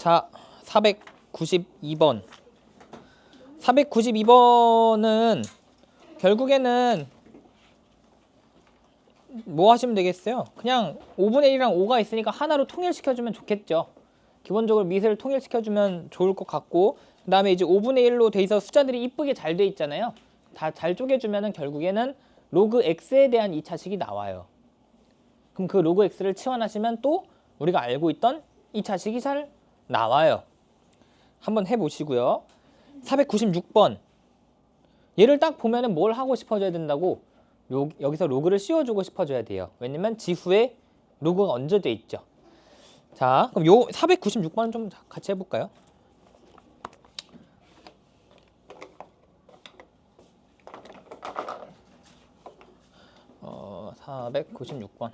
자, 492번. 492번은 결국에는 뭐 하시면 되겠어요? 그냥 5분의 1이랑 5가 있으니까 하나로 통일시켜주면 좋겠죠. 기본적으로 미세를 통일시켜주면 좋을 것 같고, 그 다음에 이제 5분의 1로 돼 있어 숫자들이 이쁘게 잘 돼 있잖아요. 다 잘 쪼개주면은 결국에는 로그 x에 대한 2차식이 나와요. 그럼 그 로그 x를 치환하시면 또 우리가 알고 있던 2차식이 잘 나와요. 한번 해보시고요. 496번. 얘를 딱 보면은 뭘 하고 싶어져야 된다고? 여기서 로그를 씌워주고 싶어져야 돼요. 왜냐면 지수에 로그가 얹어져 있죠. 자, 그럼 요 496번은 좀 같이 해볼까요? 어, 496번.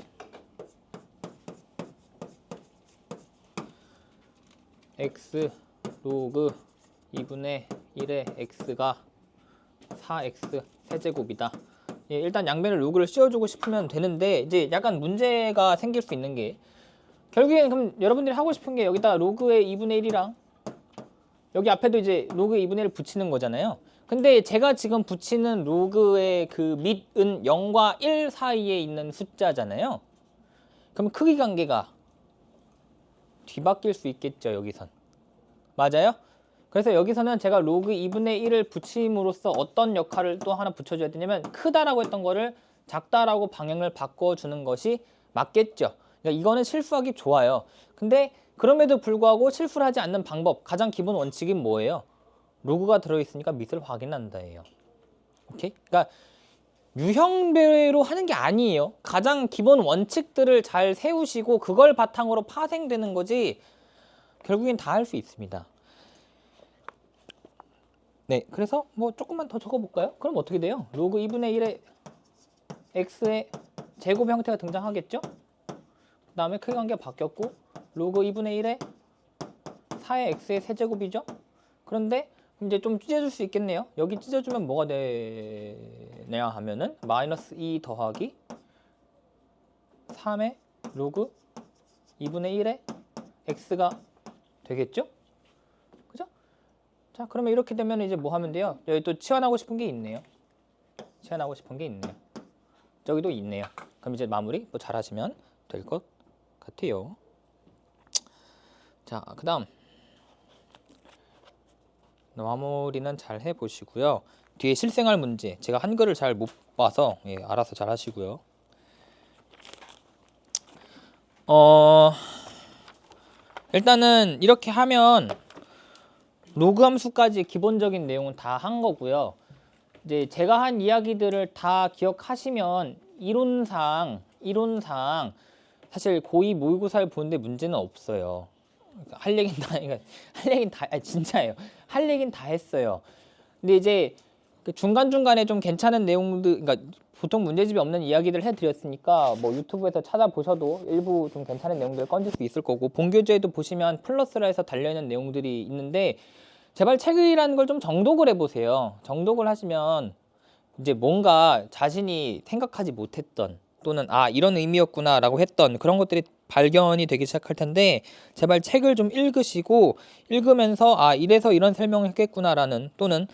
x 로그 2분의 1의 x가 4x 세제곱이다. 예, 일단 양변에 로그를 씌워주고 싶으면 되는데 이제 약간 문제가 생길 수 있는 게 결국엔 그럼 여러분들이 하고 싶은 게 여기다 로그의 2분의 1이랑 여기 앞에도 이제 로그의 2분의 1을 붙이는 거잖아요. 근데 제가 지금 붙이는 로그의 그 밑은 0과 1 사이에 있는 숫자잖아요. 그럼 크기 관계가 뒤바뀔 수 있겠죠, 여기선. 맞아요? 그래서 여기서는 제가 로그 2분의 1을 붙임으로써 어떤 역할을 또 하나 붙여줘야 되냐면 크다라고 했던 거를 작다라고 방향을 바꿔주는 것이 맞겠죠. 그러니까 이거는 실수하기 좋아요. 근데 그럼에도 불구하고 실수를 하지 않는 방법, 가장 기본 원칙이 뭐예요? 로그가 들어있으니까 밑을 확인한다예요. 오케이? 그러니까 유형별로 하는 게 아니에요. 가장 기본 원칙들을 잘 세우시고 그걸 바탕으로 파생되는 거지 결국엔 다 할 수 있습니다. 네, 그래서 뭐 조금만 더 적어볼까요? 그럼 어떻게 돼요? 로그 2분의 1의 x의 제곱 형태가 등장하겠죠? 그 다음에 크기 관계가 바뀌었고 로그 2분의 1의 4의 x의 세제곱이죠? 그런데 이제 좀 찢어줄 수 있겠네요. 여기 찢어주면 뭐가 되냐 하면은 마이너스 2 더하기 3의 로그 2분의 1의 x가 되겠죠? 그죠? 자, 그러면 이렇게 되면 이제 뭐 하면 돼요? 여기 또 치환하고 싶은 게 있네요. 치환하고 싶은 게 있네요. 저기도 있네요. 그럼 이제 마무리 뭐 잘하시면 될 것 같아요. 자, 그 다음 마무리는 잘 해보시고요. 뒤에 실생활 문제 제가 한글을 잘 못 봐서 예, 알아서 잘 하시고요. 일단은 이렇게 하면 로그 함수까지 기본적인 내용은 다 한 거고요. 이제 제가 한 이야기들을 다 기억하시면 이론상 사실 고2 모의고사를 보는데 문제는 없어요. 할 얘긴 다 진짜예요. 할 얘긴 다 했어요. 근데 이제 그 중간중간에 좀 괜찮은 내용들, 그러니까 보통 문제집이 없는 이야기들 해드렸으니까 뭐 유튜브에서 찾아보셔도 일부 좀 괜찮은 내용들을 건질 수 있을 거고 본교재에도 보시면 플러스라 해서 달려있는 내용들이 있는데 제발 책이라는 걸 좀 정독을 해보세요. 정독을 하시면 이제 뭔가 자신이 생각하지 못했던 또는 아 이런 의미였구나 라고 했던 그런 것들이 발견이 되기 시작할 텐데 제발 책을 좀 읽으시고 읽으면서 아 이래서 이런 설명을 했겠구나 라는 또는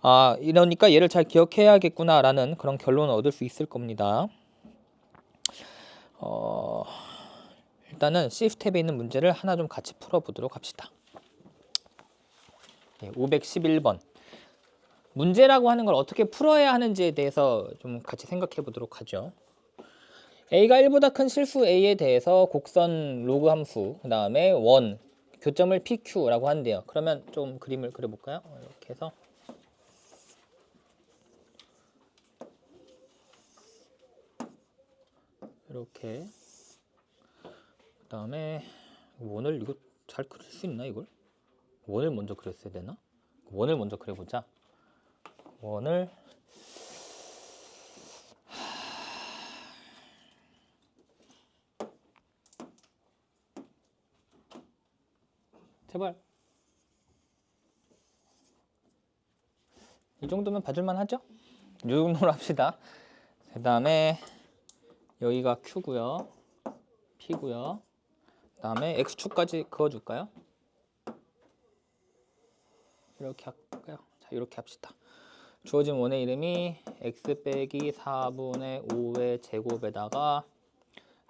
아 이러니까 얘를 잘 기억해야겠구나 라는 그런 결론을 얻을 수 있을 겁니다. 일단은 C스텝에 있는 문제를 하나 좀 같이 풀어보도록 합시다. 511번 문제라고 하는 걸 어떻게 풀어야 하는지에 대해서 좀 같이 생각해 보도록 하죠. A가 1보다 큰 실수 A에 대해서 곡선 로그 함수 그 다음에 원 교점을 PQ라고 한대요. 그러면 좀 그림을 그려볼까요? 이렇게 해서 이렇게 그 다음에 원을 이거 잘 그릴 수 있나 이걸? 원을 먼저 그렸어야 되나? 원을 먼저 그려보자. 원을 제발 이 정도면 봐줄만 하죠? 이 정도로 합시다. 그 다음에 여기가 Q고요 P고요 그 다음에 X축까지 그어줄까요? 이렇게 할까요? 자, 이렇게 합시다. 주어진 원의 이름이 x 빼기 4분의 5의 제곱에다가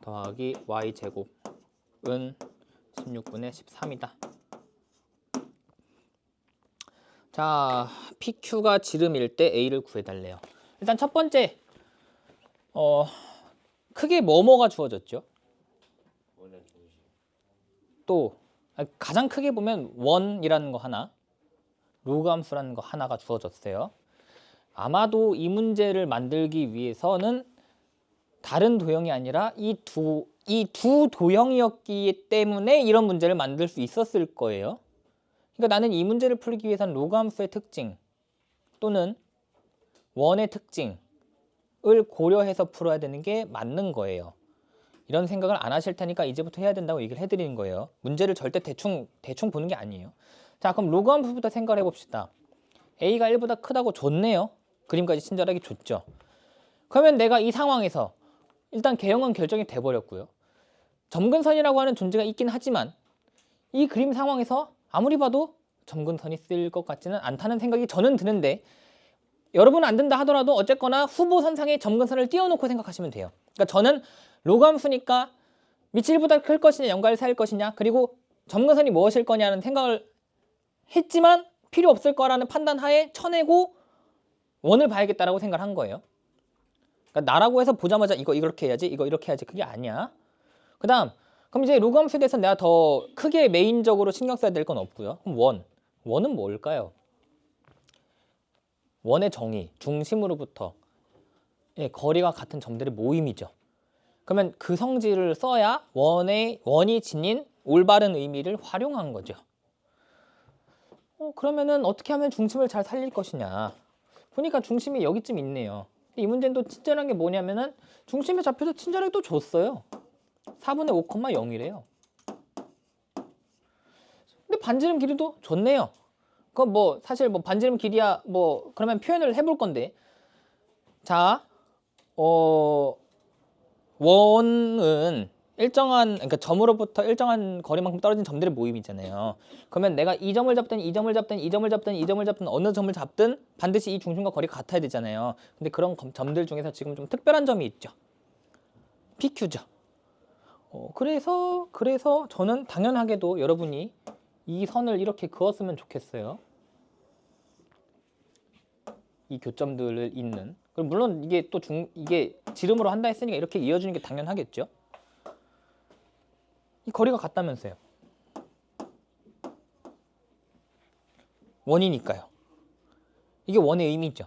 더하기 y 제곱은 16분의 13이다. 자, PQ가 지름일 때 A를 구해달래요. 일단 첫 번째, 크게 뭐뭐가 주어졌죠? 또 가장 크게 보면 원이라는 거 하나, 로그 함수라는 거 하나가 주어졌어요. 아마도 이 문제를 만들기 위해서는 다른 도형이 아니라 이 두 도형이었기 때문에 이런 문제를 만들 수 있었을 거예요. 그러니까 나는 이 문제를 풀기 위해서는 로그 함수의 특징 또는 원의 특징을 고려해서 풀어야 되는 게 맞는 거예요. 이런 생각을 안 하실 테니까 이제부터 해야 된다고 얘기를 해드리는 거예요. 문제를 절대 대충 보는 게 아니에요. 자, 그럼 로그 함수부터 생각을 해봅시다. A가 1보다 크다고 줬네요. 그림까지 친절하게 줬죠. 그러면 내가 이 상황에서 일단 개형은 결정이 돼버렸고요. 점근선이라고 하는 존재가 있긴 하지만 이 그림 상황에서 아무리 봐도 점근선이 쓸 것 같지는 않다는 생각이 저는 드는데, 여러분은 안 된다 하더라도 어쨌거나 후보선상에 점근선을 띄워놓고 생각하시면 돼요. 그러니까 저는 로그 함수니까 밑이 1보다 클 것이냐 0과 1 사이일 것이냐 그리고 점근선이 무엇일 거냐는 생각을 했지만 필요 없을 거라는 판단하에 쳐내고 원을 봐야겠다라고 생각을 한 거예요. 그러니까 나라고 해서 보자마자 이거 이렇게 해야지 이거 이렇게 해야지 그게 아니야. 그 다음 그럼 이제 로그 함수에 대해서 내가 더 크게 메인적으로 신경 써야 될 건 없고요. 그럼 원은 뭘까요? 원의 정의, 중심으로부터 거리가 같은 점들의 모임이죠. 그러면 그 성질을 써야 원이 지닌 올바른 의미를 활용한 거죠. 그러면은 어떻게 하면 중심을 잘 살릴 것이냐. 보니까 중심이 여기쯤 있네요. 이 문제는 또 친절한 게 뭐냐면은 중심의 좌표도 친절하게 또 줬어요. 4분의 5,0이래요. 근데 반지름 길이도 좋네요. 그건 뭐 사실 뭐 반지름 길이야 뭐 그러면 표현을 해볼 건데, 자, 원은 그러니까 점으로부터 일정한 거리만큼 떨어진 점들의 모임이잖아요. 그러면 내가 이 점을 잡든 이 점을 잡든 이 점을 잡든 이 점을 잡든 어느 점을 잡든 반드시 이 중심과 거리가 같아야 되잖아요. 근데 그런 점들 중에서 지금 좀 특별한 점이 있죠. PQ죠. 그래서 저는 당연하게도 여러분이 이 선을 이렇게 그었으면 좋겠어요. 이 교점들을 잇는. 그럼 물론 이게 또 이게 지름으로 한다 했으니까 이렇게 이어주는 게 당연하겠죠. 이 거리가 같다면서요. 원이니까요. 이게 원의 의미죠.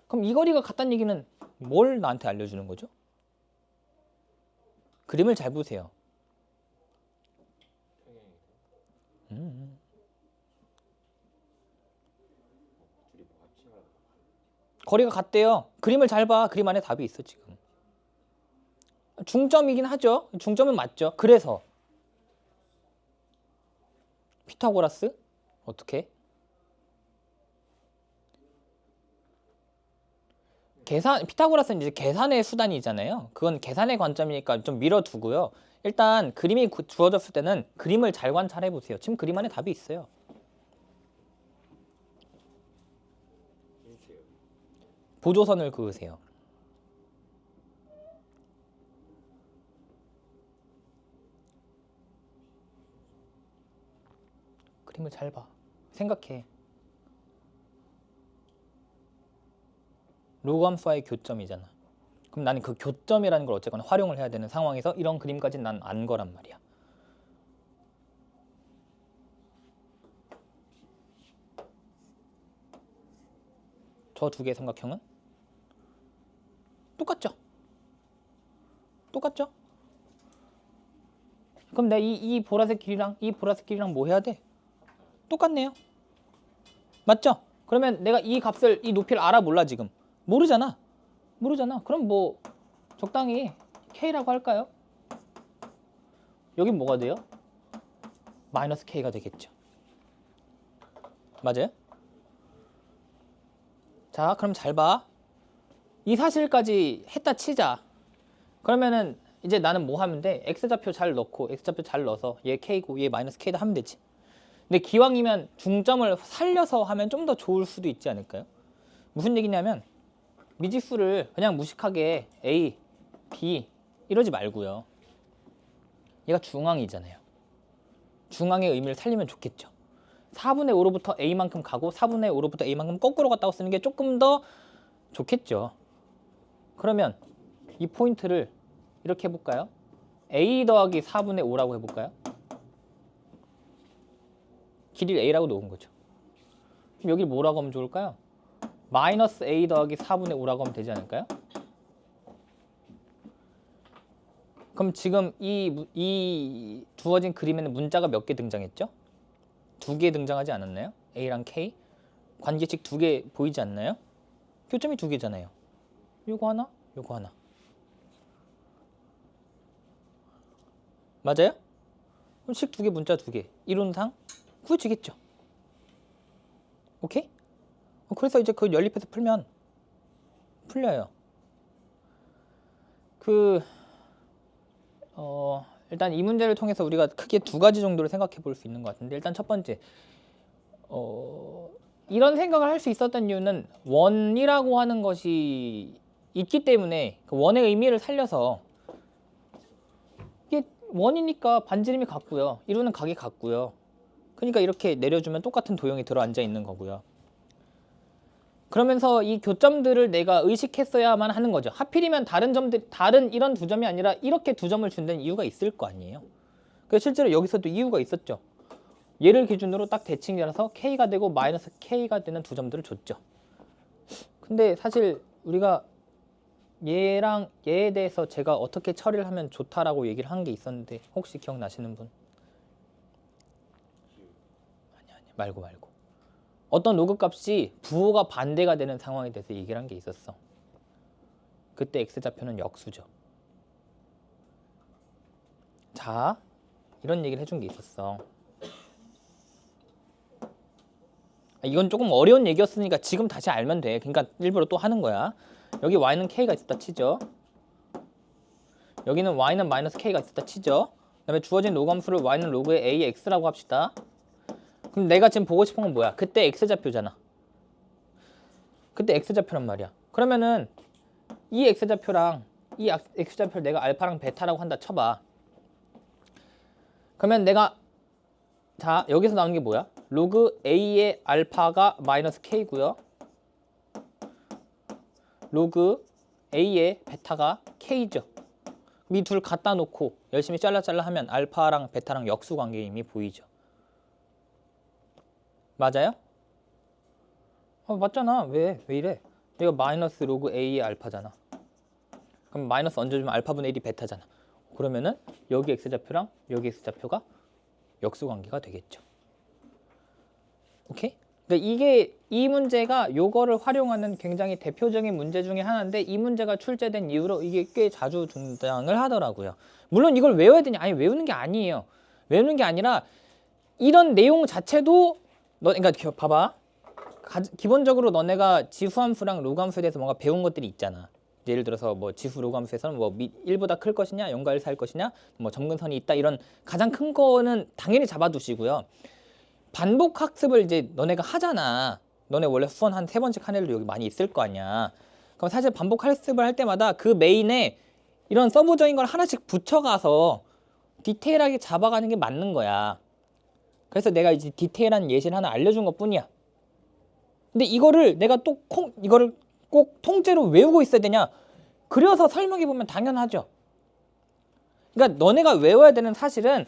그럼 이 거리가 같다는 얘기는 뭘 나한테 알려주는 거죠? 그림을 잘 보세요. 거리가 같대요. 그림을 잘 봐. 그림 안에 답이 있어 지금. 중점이긴 하죠. 중점은 맞죠. 그래서 피타고라스 어떻게? 피타고라스는 이제 계산의 수단이잖아요. 그건 계산의 관점이니까 좀 밀어두고요. 일단 그림이 주어졌을 때는 그림을 잘 관찰해 보세요. 지금 그림 안에 답이 있어요. 보조선을 그으세요. 그림을 잘 봐. 생각해. 로그 함수와의 교점이잖아. 그럼 나는 그 교점이라는 걸 어쨌거나 활용을 해야 되는 상황에서 이런 그림까지는 난 안 거란 말이야. 저 두 개의 삼각형은 똑같죠? 똑같죠? 그럼 내가 이 보라색 길이랑 이 보라색 길이랑 뭐 해야 돼? 똑같네요. 맞죠? 그러면 내가 이 값을, 이 높이를 알아 몰라 지금? 모르잖아. 그럼 뭐 적당히 K라고 할까요? 여긴 뭐가 돼요? 마이너스 K가 되겠죠. 맞아요? 자, 그럼 잘 봐. 이 사실까지 했다 치자. 그러면은 이제 나는 뭐 하면 돼? X좌표 잘 넣고 X좌표 잘 넣어서 얘 K고 얘 마이너스 K다 하면 되지. 근데 기왕이면 중점을 살려서 하면 좀 더 좋을 수도 있지 않을까요? 무슨 얘기냐면 미지수를 그냥 무식하게 A, B 이러지 말고요. 얘가 중앙이잖아요. 중앙의 의미를 살리면 좋겠죠. 4분의 5로부터 A만큼 가고 4분의 5로부터 A만큼 거꾸로 갔다고 쓰는 게 조금 더 좋겠죠. 그러면 이 포인트를 이렇게 해볼까요? A 더하기 4분의 5라고 해볼까요? 길이를 A라고 놓은 거죠. 그럼 여기 뭐라고 하면 좋을까요? 마이너스 A 더하기 4분의 5라고 하면 되지 않을까요? 그럼 지금 이 주어진 그림에는 문자가 몇 개 등장했죠? 2개 등장하지 않았나요? A랑 K? 관계식 2개 보이지 않나요? 교점이 2개잖아요. 요거 하나, 요거 하나. 맞아요? 그럼 식 2개, 문자 2개. 이론상 구해지겠죠? 오케이? 그래서 이제 그 연립해서 풀면 풀려요. 일단 이 문제를 통해서 우리가 크게 2가지 정도를 생각해 볼 수 있는 것 같은데, 일단 첫 번째, 이런 생각을 할 수 있었던 이유는 원이라고 하는 것이 있기 때문에 그 원의 의미를 살려서, 이게 원이니까 반지름이 같고요, 이루는 각이 같고요. 그러니까 이렇게 내려주면 똑같은 도형이 들어앉아 있는 거고요. 그러면서 이 교점들을 내가 의식했어야만 하는 거죠. 하필이면 다른 이런 2점이 아니라 이렇게 2점을 준다는 이유가 있을 거 아니에요. 그래서 실제로 여기서도 이유가 있었죠. 얘를 기준으로 딱 대칭이라서 K가 되고 마이너스 K가 되는 2점들을 줬죠. 근데 사실 우리가 얘랑 얘에 대해서 제가 어떻게 처리를 하면 좋다라고 얘기를 한 게 있었는데, 혹시 기억나시는 분? 아니 말고 어떤 로그 값이 부호가 반대가 되는 상황에 대해서 얘기를 한 게 있었어. 그때 x좌표는 역수죠. 자, 이런 얘기를 해준 게 있었어. 이건 조금 어려운 얘기였으니까 지금 다시 알면 돼. 그러니까 일부러 또 하는 거야. 여기 y는 k가 있었다 치죠. 여기는 y는 마이너스 k가 있었다 치죠. 그 다음에 주어진 로그함수를 y는 로그의 a x라고 합시다. 그럼 내가 지금 보고 싶은 건 뭐야? 그때 x좌표잖아. 그때 x좌표란 말이야. 그러면은 이 x좌표랑 이 x좌표를 내가 알파랑 베타라고 한다 쳐봐. 그러면 내가, 자, 여기서 나오는 게 뭐야? 로그 a의 알파가 마이너스 k고요. 로그 a의 베타가 k죠. 이 둘 갖다 놓고 열심히 잘라 하면 알파랑 베타랑 역수 관계임이 보이죠. 맞아요? 맞잖아. 왜 이래? 이거 마이너스 로그 a의 알파잖아. 그럼 마이너스 얹어주면 알파분의 1이 베타잖아. 그러면은 여기 x좌표랑 여기 x좌표가 역수관계가 되겠죠. 오케이? 그러니까 이 문제가 요거를 활용하는 굉장히 대표적인 문제 중에 하나인데, 이 문제가 출제된 이후로 이게 꽤 자주 등장을 하더라고요. 물론 이걸 외워야 되냐? 아니, 외우는 게 아니에요. 외우는 게 아니라 이런 내용 자체도 그러니까 봐봐. 기본적으로 너네가 지수함수랑 로그함수에 대해서 뭔가 배운 것들이 있잖아. 예를 들어서 뭐 지수 로그함수에서는 뭐 1보다 클 것이냐, 0과 1 사이일 것이냐, 뭐 점근선이 있다, 이런 가장 큰 거는 당연히 잡아두시고요. 반복 학습을 이제 너네가 하잖아. 너네 원래 수원 한 3번씩 한 애들도 여기 많이 있을 거 아니야. 그럼 사실 반복 학습을 할 때마다 그 메인에 이런 서브적인 걸 하나씩 붙여가서 디테일하게 잡아가는 게 맞는 거야. 그래서 내가 이제 디테일한 예시를 하나 알려준 것 뿐이야. 근데 이거를 내가 또 이거를 꼭 통째로 외우고 있어야 되냐? 그려서 설명해 보면 당연하죠. 그러니까 너네가 외워야 되는 사실은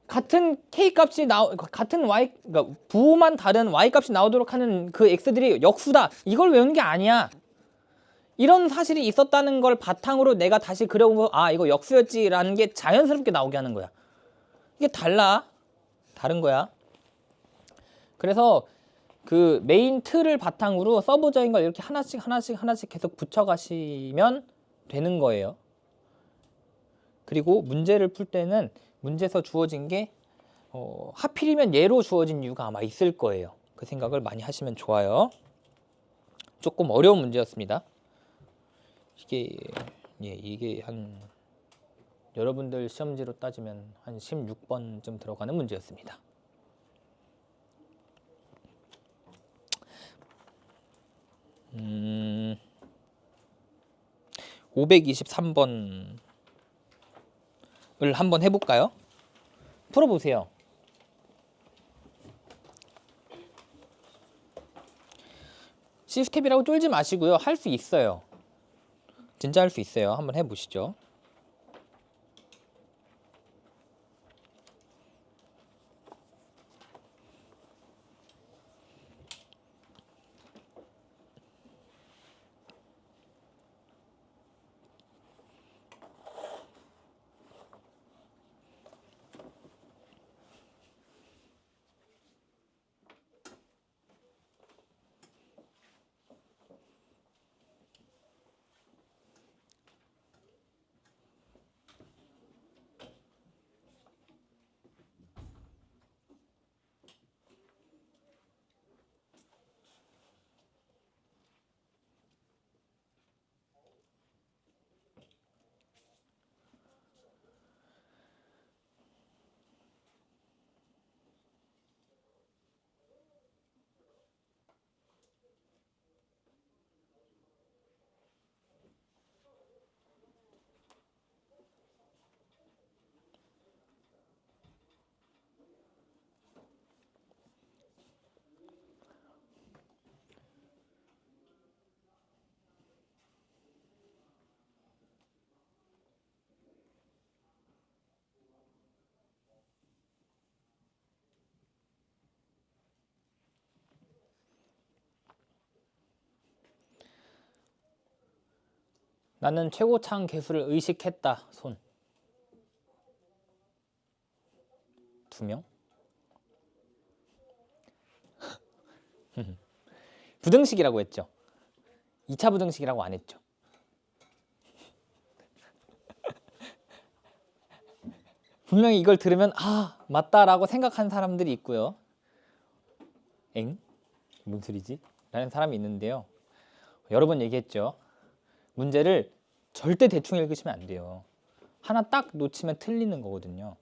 같은 k 값이 같은 y, 그러니까 부호만 다른 y 값이 나오도록 하는 그 x들이 역수다, 이걸 외우는 게 아니야. 이런 사실이 있었다는 걸 바탕으로 내가 다시 그려보고, 아, 이거 역수였지라는 게 자연스럽게 나오게 하는 거야. 이게 다른 거야. 그래서 그 메인 틀을 바탕으로 서브적인 걸 이렇게 하나씩 계속 붙여가시면 되는 거예요. 그리고 문제를 풀 때는 문제에서 주어진 게 하필이면 얘로 주어진 이유가 아마 있을 거예요. 그 생각을 많이 하시면 좋아요. 조금 어려운 문제였습니다. 이게 한 여러분들 시험지로 따지면 한 16번쯤 들어가는 문제였습니다. 523번을 한번 해볼까요? 풀어보세요. 시스템이라고 쫄지 마시고요. 할 수 있어요. 진짜 할 수 있어요. 한번 해보시죠. 나는 최고창 개수를 의식했다. 손. 2명? 부등식이라고 했죠. 2차 부등식이라고 안 했죠. 분명히 이걸 들으면 아 맞다라고 생각하는 사람들이 있고요. 엥? 뭔 소리지? 라는 사람이 있는데요. 여러 번 얘기했죠. 문제를 절대 대충 읽으시면 안 돼요. 하나 딱 놓치면 틀리는 거거든요.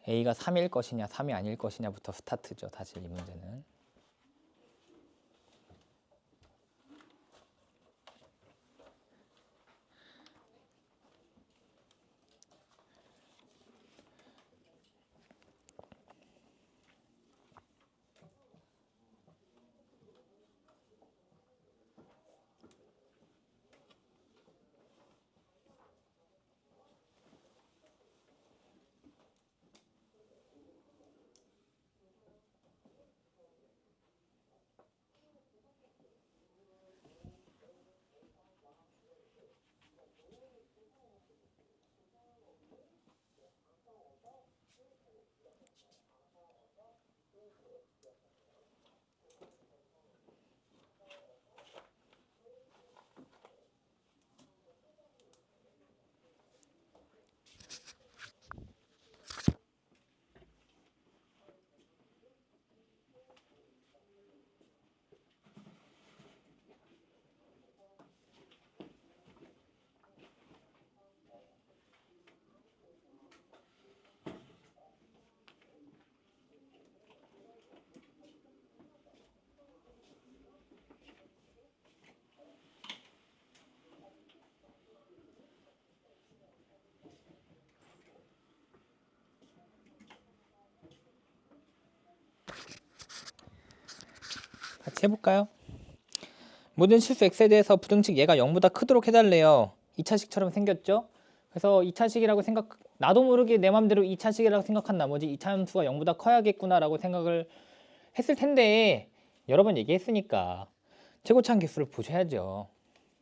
A가 3일 것이냐 3이 아닐 것이냐부터 스타트죠. 사실 이 문제는. 같이 해볼까요? 모든 실수 x에 대해서 부등식 얘가 0보다 크도록 해달래요. 2차식처럼 생겼죠? 그래서 2차식이라고 나도 모르게 내 맘대로 2차식이라고 생각한 나머지 2차 함수가 0보다 커야겠구나라고 생각을 했을 텐데 여러 번 얘기했으니까 최고차항 개수를 보셔야죠.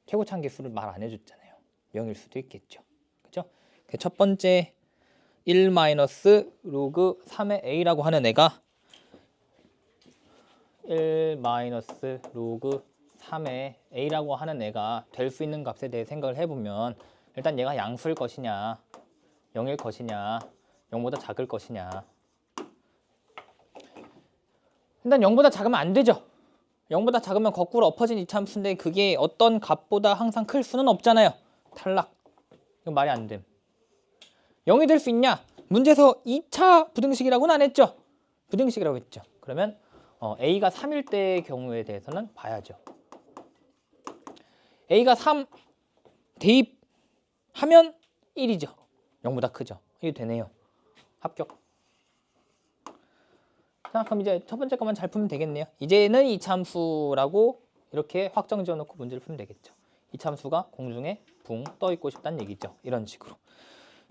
최고차항 개수를 말 안 해줬잖아요. 0일 수도 있겠죠. 그죠? 첫 번째 1 로그 3의 a라고 하는 애가 1 로그 3의 a라고 하는 애가 될 수 있는 값에 대해 생각을 해보면 일단 얘가 양수일 것이냐 0일 것이냐 0보다 작을 것이냐. 일단 0보다 작으면 안 되죠. 0보다 작으면 거꾸로 엎어진 이차함수인데 그게 어떤 값보다 항상 클 수는 없잖아요. 탈락. 이거 말이 안 됨. 0이 될 수 있냐? 문제에서 2차 부등식이라고는 안 했죠. 부등식이라고 했죠. 그러면 A가 3일 때의 경우에 대해서는 봐야죠. A가 3 대입하면 1이죠. 0보다 크죠. 이게 되네요. 합격. 자, 그럼 이제 첫 번째 것만 잘 풀면 되겠네요. 이제는 이차함수라고 이렇게 확정 지어놓고 문제를 풀면 되겠죠. 이차함수가 공중에 붕 떠 있고 싶다는 얘기죠. 이런 식으로.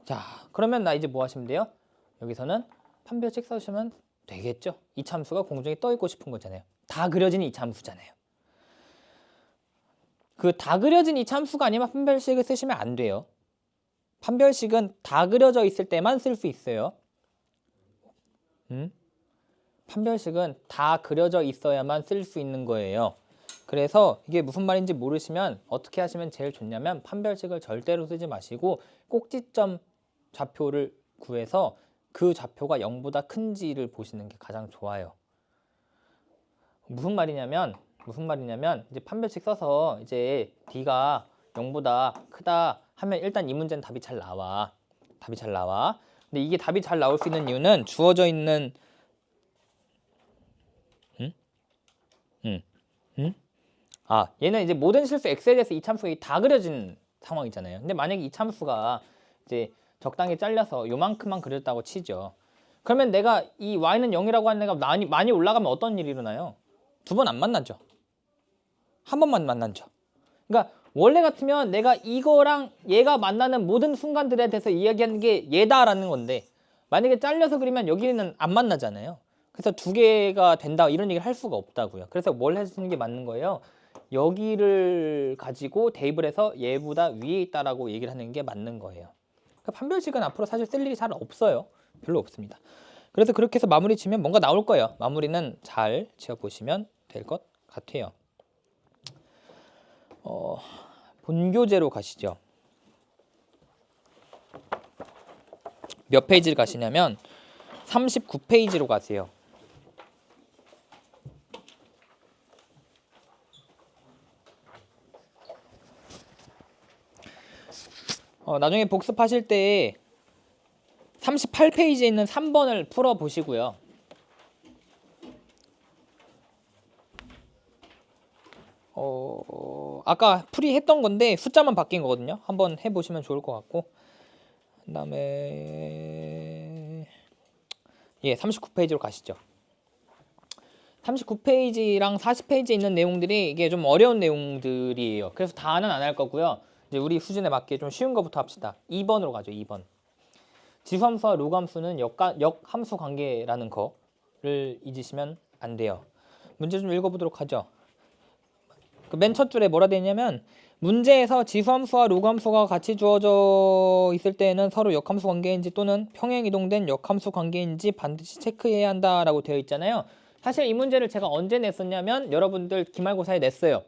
자, 그러면 나 이제 뭐 하시면 돼요? 여기서는 판별식 써주시면 되겠죠. 이차함수가 공중에 떠 있고 싶은 거잖아요. 다 그려진 이차함수잖아요. 그 다 그려진 이차함수가 아니면 판별식을 쓰시면 안 돼요. 판별식은 다 그려져 있을 때만 쓸 수 있어요. 판별식은 다 그려져 있어야만 쓸 수 있는 거예요. 그래서 이게 무슨 말인지 모르시면 어떻게 하시면 제일 좋냐면 판별식을 절대로 쓰지 마시고 꼭지점 좌표를 구해서 그 좌표가 0보다 큰지를 보시는 게 가장 좋아요. 무슨 말이냐면 이제 판별식 써서 이제 D가 0보다 크다 하면 일단 이 문제는 답이 잘 나와. 근데 이게 답이 잘 나올 수 있는 이유는 주어져 있는 얘는 이제 모든 실수 x에 대해서 이 참수가 다 그려진 상황이잖아요. 근데 만약에 이 참수가 이제 적당히 잘려서 요만큼만 그렸다고 치죠. 그러면 내가 이 y는 0이라고 하는 애가 많이 올라가면 어떤 일이 일어나요? 두 번 안 만나죠. 한 번만 만나죠. 그러니까 원래 같으면 내가 이거랑 얘가 만나는 모든 순간들에 대해서 이야기하는 게 얘다라는 건데 만약에 잘려서 그리면 여기는 안 만나잖아요. 그래서 두 개가 된다 이런 얘기를 할 수가 없다고요. 그래서 뭘 해주는 게 맞는 거예요? 여기를 가지고 대입을 해서 얘보다 위에 있다라고 얘기를 하는 게 맞는 거예요. 그러니까 판별식은 앞으로 사실 쓸 일이 잘 없어요. 별로 없습니다. 그래서 그렇게 해서 마무리 지면 뭔가 나올 거예요. 마무리는 잘 지어보시면 될 것 같아요. 본교재로 가시죠. 몇 페이지를 가시냐면 39페이지로 가세요. 나중에 복습하실 때 38페이지에 있는 3번을 풀어보시고요. 아까 풀이했던 건데 숫자만 바뀐 거거든요. 한번 해보시면 좋을 것 같고 그 다음에 39페이지로 가시죠. 39페이지랑 40페이지에 있는 내용들이 이게 좀 어려운 내용들이에요. 그래서 다는 안 할 거고요. 이제 우리 수준에 맞게 좀 쉬운 거부터 합시다. 2번으로 가죠. 2번. 지수함수와 로그함수는 역함수 관계라는 거를 잊으시면 안 돼요. 문제 좀 읽어보도록 하죠. 맨 첫 줄에 뭐라 되어 있냐면 문제에서 지수함수와 로그함수가 같이 주어져 있을 때에는 서로 역함수 관계인지 또는 평행 이동된 역함수 관계인지 반드시 체크해야 한다라고 되어 있잖아요. 사실 이 문제를 제가 언제 냈었냐면 여러분들 기말고사에 냈어요.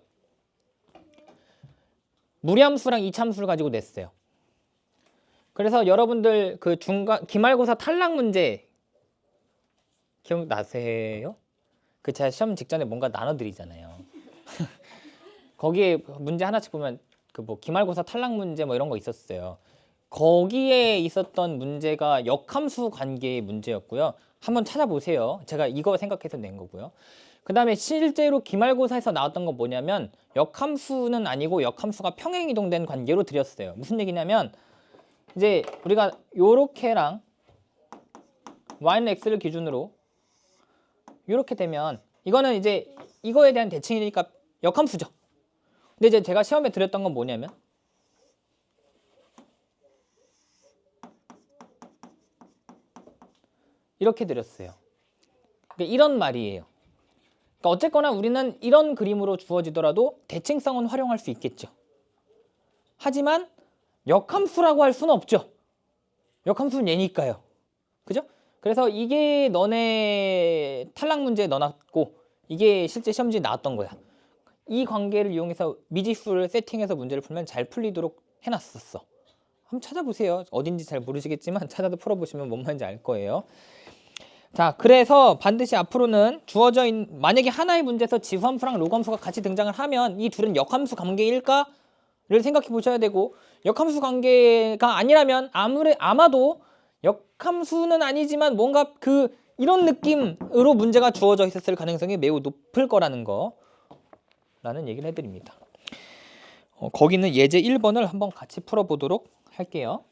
무리함수랑 이차함수를 가지고 냈어요. 그래서 여러분들 그 기말고사 탈락 문제 기억나세요? 그 제가 시험 직전에 뭔가 나눠드리잖아요. 거기에 문제 하나씩 보면 그 뭐 기말고사 탈락 문제 뭐 이런 거 있었어요. 거기에 있었던 문제가 역함수 관계의 문제였고요. 한번 찾아보세요. 제가 이거 생각해서 낸 거고요. 그 다음에 실제로 기말고사에서 나왔던 거 뭐냐면 역함수는 아니고 역함수가 평행 이동된 관계로 드렸어요. 무슨 얘기냐면 이제 우리가 요렇게랑 y는 x를 기준으로 요렇게 되면 이거는 이제 이거에 대한 대칭이니까 역함수죠. 근데 이제 제가 시험에 드렸던 건 뭐냐면 이렇게 드렸어요. 그러니까 이런 말이에요. 그러니까 어쨌거나 우리는 이런 그림으로 주어지더라도 대칭성은 활용할 수 있겠죠. 하지만 역함수라고 할 수는 없죠. 역함수는 얘니까요. 그죠? 그래서 이게 너네 탈락 문제에 넣어놨고 이게 실제 시험지에 나왔던 거야. 이 관계를 이용해서 미지수를 세팅해서 문제를 풀면 잘 풀리도록 해놨었어. 한번 찾아보세요. 어딘지 잘 모르시겠지만 찾아도 풀어보시면 뭔 말인지 알 거예요. 자, 그래서 반드시 앞으로는 주어져 있는 만약에 하나의 문제에서 지수함수랑 로그함수가 같이 등장을 하면 이 둘은 역함수 관계일까를 생각해 보셔야 되고 역함수 관계가 아니라면 아마도 역함수는 아니지만 뭔가 그 이런 느낌으로 문제가 주어져 있었을 가능성이 매우 높을 거라는 거라는 얘기를 해드립니다. 거기는 예제 1번을 한번 같이 풀어보도록 할게요.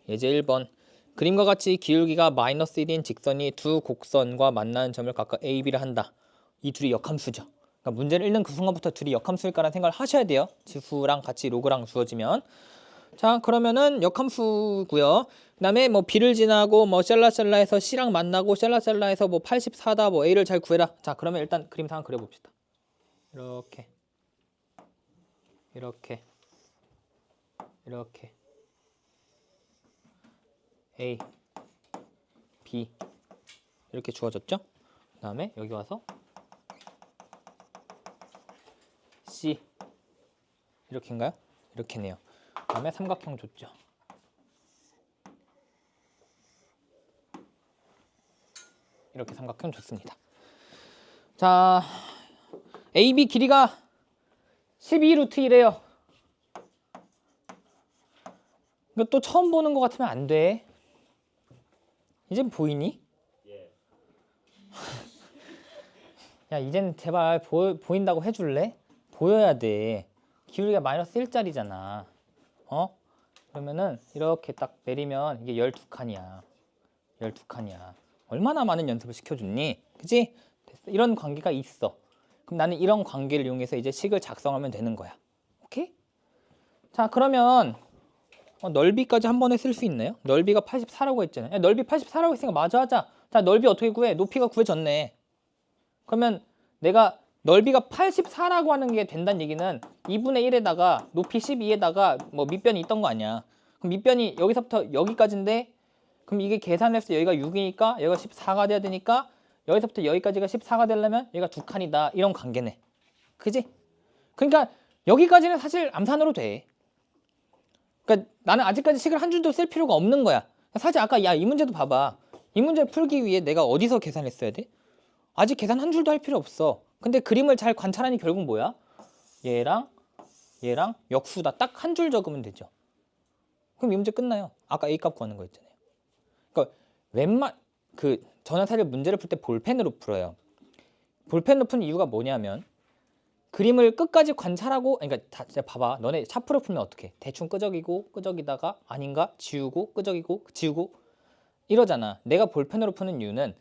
예제 1번. 그림과 같이 기울기가 마이너스 1인 직선이 두 곡선과 만나는 점을 각각 A, B를 한다. 이 둘이 역함수죠. 그러니까 문제를 읽는 그 순간부터 둘이 역함수일까라는 생각을 하셔야 돼요. 지수랑 같이 로그랑 주어지면. 자, 그러면은 역함수고요. 그다음에 뭐 B를 지나고 뭐 샬라샬라에서 C랑 만나고 샬라샬라에서 뭐 84다 뭐 A를 잘 구해라. 자, 그러면 일단 그림 상황 그려봅시다. 이렇게 이렇게 이렇게 A, B 이렇게 주어졌죠? 그 다음에 여기 와서 C 이렇게인가요? 이렇게네요. 그 다음에 삼각형 줬죠. 이렇게 삼각형 줬습니다. 자, AB 길이가 12루트 1이에요. 이거 또 처음 보는 것 같으면 안 돼. 이젠 보이니? 야, 이젠 제발 보인다고 해줄래? 보여야 돼. 기울기가 마이너스 1짜리잖아. 그러면은 이렇게 딱 내리면 이게 12칸이야. 12칸이야. 얼마나 많은 연습을 시켜줬니? 그치? 됐어. 이런 관계가 있어. 그럼 나는 이런 관계를 이용해서 이제 식을 작성하면 되는 거야. 오케이? 자, 그러면 넓이까지 한 번에 쓸 수 있나요? 넓이가 84라고 했잖아요. 야, 넓이 84라고 했으니까 마저 하자. 자, 넓이 어떻게 구해? 높이가 구해졌네. 그러면 내가 넓이가 84라고 하는 게 된다는 얘기는 2분의 1에다가 높이 12에다가 뭐 밑변이 있던 거 아니야. 그럼 밑변이 여기서부터 여기까지인데 그럼 이게 계산해서 여기가 6이니까 여기가 14가 돼야 되니까 여기서부터 여기까지가 14가 되려면 여기가 두 칸이다. 이런 관계네. 그지? 그러니까 여기까지는 사실 암산으로 돼. 그러니까 나는 아직까지 식을 한 줄도 쓸 필요가 없는 거야. 사실 아까 야, 이 문제도 봐봐. 이 문제 풀기 위해 내가 어디서 계산했어야 돼? 아직 계산 한 줄도 할 필요 없어. 근데 그림을 잘 관찰하니 결국 뭐야? 얘랑 얘랑 역수다. 딱 한 줄 적으면 되죠. 그럼 이 문제 끝나요. 아까 A 값 구하는 거 있잖아요. 그러니까 저는 사실 문제를 풀 때 볼펜으로 풀어요. 볼펜으로 푸는 이유가 뭐냐면 그림을 끝까지 관찰하고, 그러니까 봐봐. 너네 샤프로 풀면 어떻게? 대충 끄적이고 끄적이다가 아닌가? 지우고 끄적이고 지우고 이러잖아. 내가 볼펜으로 푸는 이유는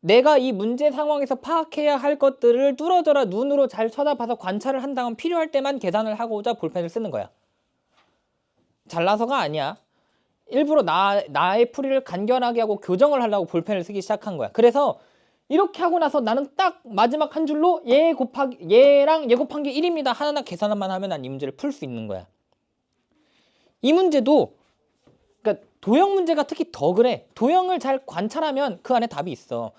내가 이 문제 상황에서 파악해야 할 것들을 뚫어져라 눈으로 잘 쳐다봐서 관찰을 한 다음 필요할 때만 계산을 하고자 볼펜을 쓰는 거야. 잘나서가 아니야. 일부러 나의 풀이를 간결하게 하고 교정을 하려고 볼펜을 쓰기 시작한 거야. 그래서 이렇게 하고 나서 나는 딱 마지막 한 줄로 얘랑 얘 곱한 게 1입니다. 하나하나 계산만 하면 난 이 문제를 풀 수 있는 거야. 이 문제도 그러니까 도형 문제가 특히 더 그래. 도형을 잘 관찰하면 그 안에 답이 있어.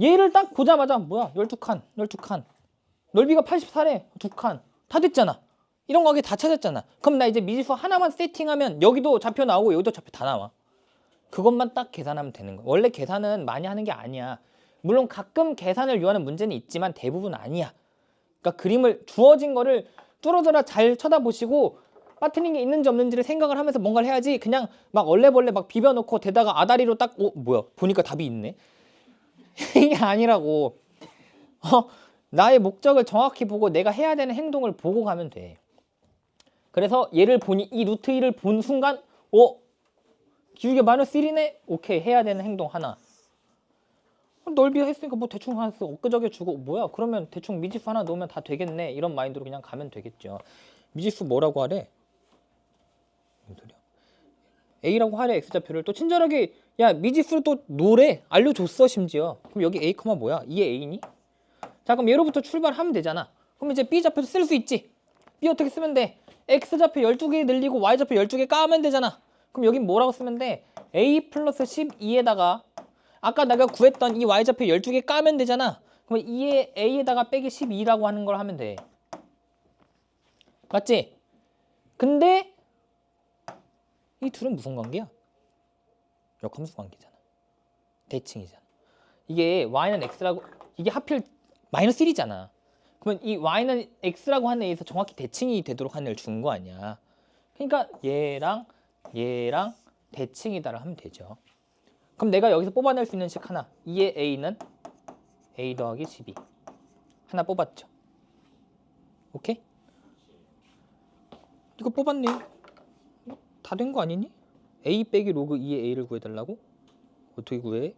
얘를 딱 보자마자 뭐야? 12칸. 넓이가 84래. 2칸. 다 됐잖아. 이런 거 다 찾았잖아. 그럼 나 이제 미지수 하나만 세팅하면 여기도 좌표 나오고 여기도 좌표 다 나와. 그것만 딱 계산하면 되는 거야. 원래 계산은 많이 하는 게 아니야. 물론 가끔 계산을 요하는 문제는 있지만 대부분 아니야. 그러니까 그림을 주어진 거를 뚫어져라 잘 쳐다보시고 빠트린 게 있는지 없는지를 생각을 하면서 뭔가를 해야지 그냥 막 얼레벌레 막 비벼놓고 대다가 아다리로 딱 뭐야 보니까 답이 있네. 이게 아니라고. 나의 목적을 정확히 보고 내가 해야 되는 행동을 보고 가면 돼. 그래서 얘를 보니 이 루트 1을 본 순간 기울기 마이너스 1이네? 오케이, 해야 되는 행동 하나. 넓이가 했으니까 뭐 대충 하나 엊그저께 주고 뭐야 그러면 대충 미지수 하나 넣으면 다 되겠네 이런 마인드로 그냥 가면 되겠죠. 미지수 뭐라고 하래? A라고 하래. X좌표를 또 친절하게 야 미지수를 또 노래 알려줬어 심지어. 그럼 여기 A, 뭐야? 이게 A니? 자 그럼 얘로부터 출발하면 되잖아. 그럼 이제 B좌표도 쓸 수 있지. B 어떻게 쓰면 돼? X좌표 12개 늘리고 Y좌표 12개 까면 되잖아. 그럼 여긴 뭐라고 쓰면 돼? A 플러스 12에다가 아까 내가 구했던 이 Y좌표 12개 까면 되잖아. 그럼 이에 A에다가 빼기 12라고 하는 걸 하면 돼. 맞지? 근데 이 둘은 무슨 관계야? 역함수 관계잖아. 대칭이잖아. 이게 Y는 X라고 이게 하필 마이너스 1이잖아. 그러면 이 Y는 X라고 하는 애에서 정확히 대칭이 되도록 하는 애를 준 거 아니야. 그러니까 얘랑 대칭이다를 하면 되죠. 그럼 내가 여기서 뽑아낼 수 있는 식 하나. 2의 a는 a 더하기 12 하나 뽑았죠. 오케이? 이거 뽑았네. 다 된 거 아니니? a 빼기 로그 2의 a를 구해달라고? 어떻게 구해?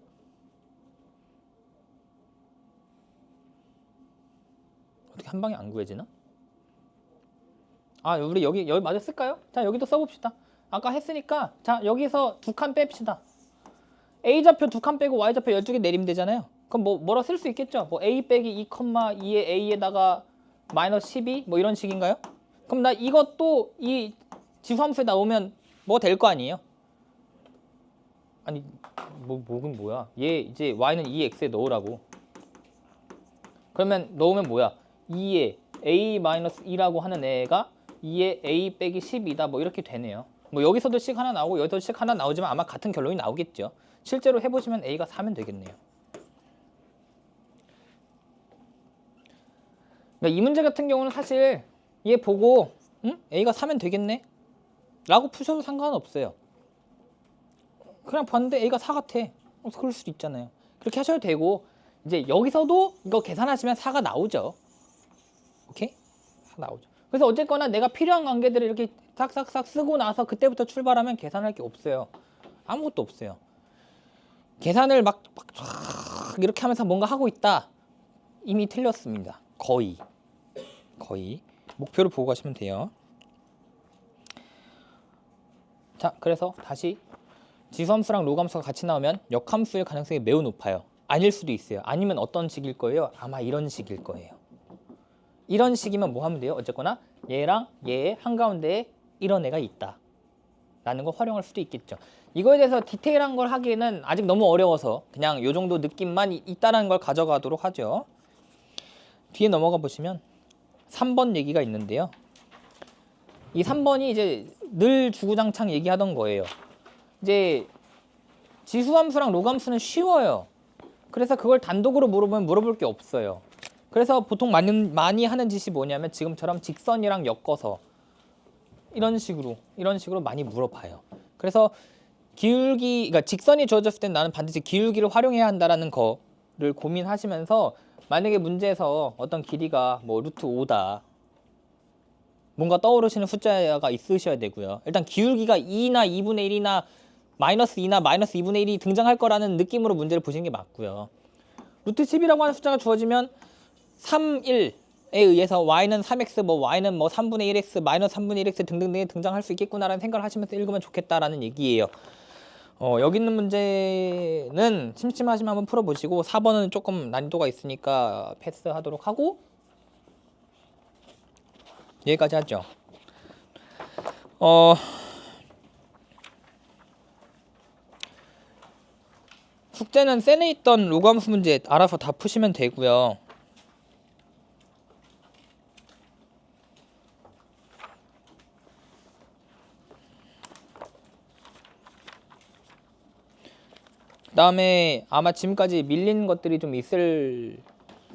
어떻게 한 방에 안 구해지나? 아, 우리 여기 마저 쓸까요? 자, 여기도 써봅시다. 아까 했으니까 자, 여기서 두 칸 뺍시다. A좌표 두 칸 빼고 Y좌표 12개 내리면 되잖아요. 그럼 뭐라 쓸 수 있겠죠? 뭐 A 빼기 2, 2의 A에다가 마이너스 12 뭐 이런 식인가요? 그럼 나 이것도 이 지수함수에 나오면 뭐 될 거 아니에요? 아니 뭐긴 뭐야? 얘 이제 Y는 2x에 넣으라고. 그러면 넣으면 뭐야? 2에 A-2라고 하는 애가 2에 A 빼기 10이다 뭐 이렇게 되네요. 뭐 여기서도 식 하나 나오고 여기서도 식 하나 나오지만 아마 같은 결론이 나오겠죠. 실제로 해보시면 A가 4면 되겠네요. 그러니까 이 문제 같은 경우는 사실 얘 보고 A가 4면 되겠네? 라고 푸셔도 상관없어요. 그냥 봤는데 A가 4 같아. 그럴 수도 있잖아요. 그렇게 하셔도 되고 이제 여기서도 이거 계산하시면 4가 나오죠. 오케이? 4 나오죠. 그래서 어쨌거나 내가 필요한 관계들을 이렇게 싹싹싹 쓰고 나서 그때부터 출발하면 계산할 게 없어요. 아무것도 없어요. 계산을 막 이렇게 하면서 뭔가 하고 있다. 이미 틀렸습니다. 거의. 목표를 보고 가시면 돼요. 자, 그래서 다시 지수함수랑 로그함수가 같이 나오면 역함수일 가능성이 매우 높아요. 아닐 수도 있어요. 아니면 어떤 식일 거예요? 아마 이런 식일 거예요. 이런 식이면 뭐 하면 돼요? 어쨌거나 얘랑 얘의 한가운데에 이런 애가 있다 라는 걸 활용할 수도 있겠죠. 이거에 대해서 디테일한 걸 하기에는 아직 너무 어려워서 그냥 이 정도 느낌만 있다는 걸 가져가도록 하죠. 뒤에 넘어가 보시면 3번 얘기가 있는데요. 이 3번이 이제 늘 주구장창 얘기하던 거예요. 이제 지수함수랑 로그함수는 쉬워요. 그래서 그걸 단독으로 물어보면 물어볼 게 없어요. 그래서 보통 많이 하는 짓이 뭐냐면 지금처럼 직선이랑 엮어서 이런 식으로 많이 물어봐요. 그래서 그러니까 직선이 주어졌을 땐 나는 반드시 기울기를 활용해야 한다라는 거를 고민하시면서 만약에 문제에서 어떤 길이가 뭐 루트 5다 뭔가 떠오르시는 숫자가 있으셔야 되고요. 일단 기울기가 2나 2분의 1이나 마이너스 2나 마이너스 2분의 1이 등장할 거라는 느낌으로 문제를 보시는 게 맞고요. 루트 10이라고 하는 숫자가 주어지면 3, 1에 의해서 y는 3x, 뭐 y는 뭐 3분의 1x, 마이너스 3분의 1x 등등등이 등장할 수 있겠구나라는 생각을 하시면서 읽으면 좋겠다라는 얘기예요. 여기 있는 문제는 심심하시면 한번 풀어보시고 4번은 조금 난이도가 있으니까 패스하도록 하고 여기까지 하죠. 숙제는 센에 있던 로그함수 문제 알아서 다 푸시면 되고요. 그 다음에 아마 지금까지 밀린 것들이 좀 있을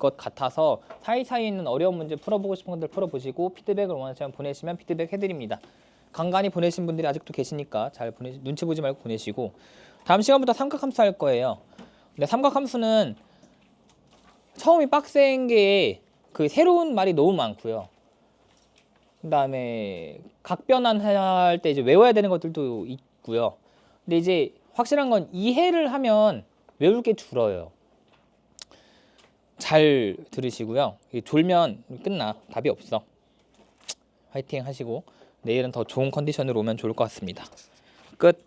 것 같아서 사이사이에 있는 어려운 문제 풀어보고 싶은 분들 풀어보시고 피드백을 원하시면 보내시면 피드백 해드립니다. 간간히 보내신 분들이 아직도 계시니까 잘 눈치 보지 말고 보내시고 다음 시간부터 삼각함수 할 거예요. 근데 삼각함수는 처음이 빡센 게 그 새로운 말이 너무 많고요. 그 다음에 각변환할 때 이제 외워야 되는 것들도 있고요. 근데 이제 확실한 건 이해를 하면 외울 게 줄어요. 잘 들으시고요. 졸면 끝나. 답이 없어. 화이팅 하시고 내일은 더 좋은 컨디션으로 오면 좋을 것 같습니다. 끝.